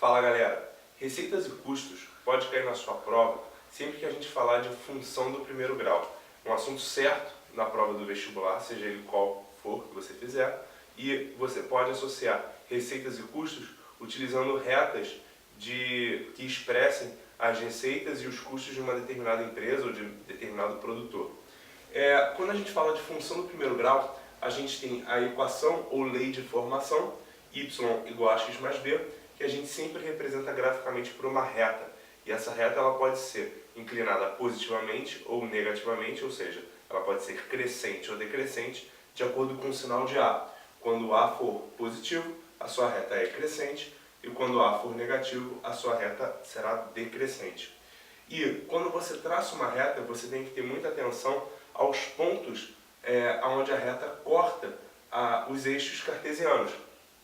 Fala galera, receitas e custos pode cair na sua prova sempre que a gente falar de função do primeiro grau. Um assunto certo na prova do vestibular, seja ele qual for que você fizer, e você pode associar receitas e custos utilizando retas que expressem as receitas e os custos de uma determinada empresa ou de determinado produtor. Quando a gente fala de função do primeiro grau, a gente tem a equação ou lei de formação, y igual a x mais b, que a gente sempre representa graficamente por uma reta. E essa reta ela pode ser inclinada positivamente ou negativamente, ou seja, ela pode ser crescente ou decrescente, de acordo com o sinal de A. Quando A for positivo, a sua reta é crescente, e quando A for negativo, a sua reta será decrescente. E quando você traça uma reta, você tem que ter muita atenção aos pontos onde a reta corta os eixos cartesianos.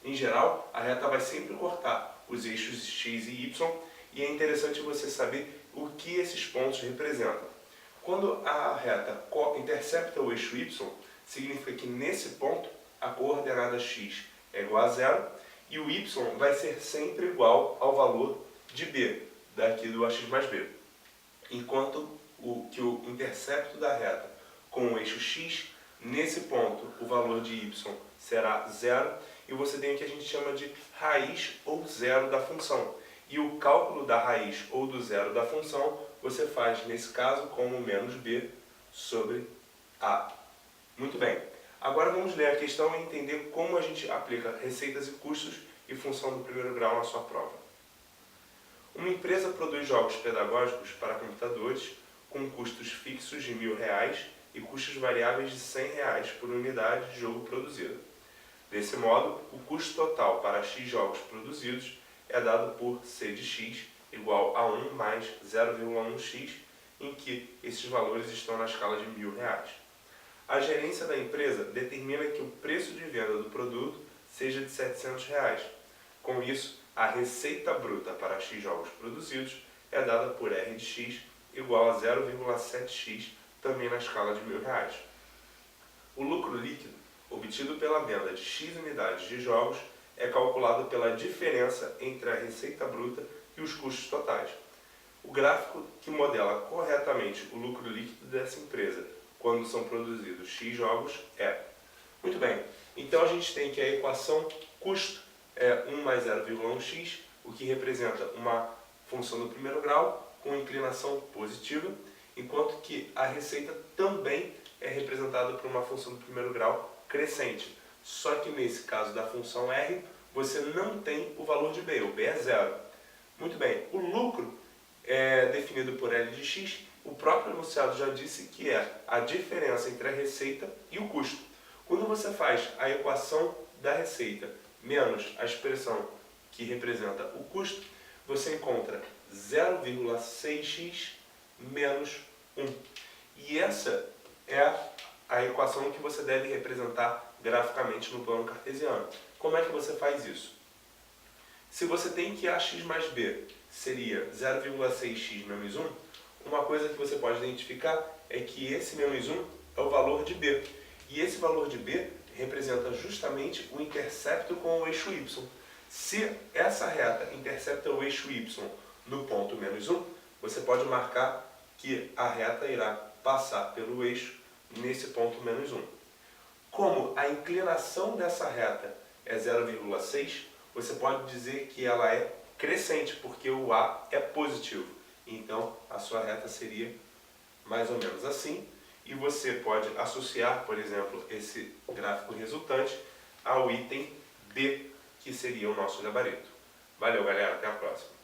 Em geral, a reta vai sempre cortar os eixos x e y, e é interessante você saber o que esses pontos representam. Quando a reta intercepta o eixo y, significa que nesse ponto a coordenada x é igual a zero e o y vai ser sempre igual ao valor de b, daqui do ax mais b. Enquanto o intercepto da reta com o eixo x, nesse ponto o valor de y será zero e você tem o que a gente chama de raiz ou zero da função. E o cálculo da raiz ou do zero da função você faz, nesse caso, como menos b sobre a. Muito bem. Agora vamos ler a questão e entender como a gente aplica receitas e custos e função do primeiro grau na sua prova. Uma empresa produz jogos pedagógicos para computadores com custos fixos de R$ 1.000 e custos variáveis de R$ 100 por unidade de jogo produzido. Desse modo, o custo total para x jogos produzidos é dado por C de x igual a 1 mais 0,1x, em que esses valores estão na escala de R$ 1.000. A gerência da empresa determina que o preço de venda do produto seja de R$ 700. Com isso, a receita bruta para x jogos produzidos é dada por R de x igual a 0,7x, também na escala de R$ 1.000. O lucro líquido obtido pela venda de x unidades de jogos é calculado pela diferença entre a receita bruta e os custos totais. O gráfico que modela corretamente o lucro líquido dessa empresa quando são produzidos x jogos é... Muito bem, então a gente tem que a equação custo é 1 mais 0,1x, o que representa uma função do primeiro grau com inclinação positiva, enquanto que a receita também é representada por uma função do primeiro grau crescente. Só que nesse caso da função R, você não tem o valor de B, o B é zero. Muito bem, o lucro é definido por L de x, o próprio enunciado já disse que é a diferença entre a receita e o custo. Quando você faz a equação da receita menos a expressão que representa o custo, você encontra 0,6x menos 1. E essa é a equação que você deve representar graficamente no plano cartesiano. Como é que você faz isso? Se você tem que ax mais b seria 0,6x menos 1, uma coisa que você pode identificar é que esse menos 1 é o valor de b. E esse valor de b representa justamente o intercepto com o eixo y. Se essa reta intercepta o eixo y no ponto menos 1, você pode marcar que a reta irá passar pelo eixo nesse ponto menos 1. Como a inclinação dessa reta é 0,6, você pode dizer que ela é crescente, porque o A é positivo. Então, a sua reta seria mais ou menos assim. E você pode associar, por exemplo, esse gráfico resultante ao item B, que seria o nosso gabarito. Valeu, galera. Até a próxima.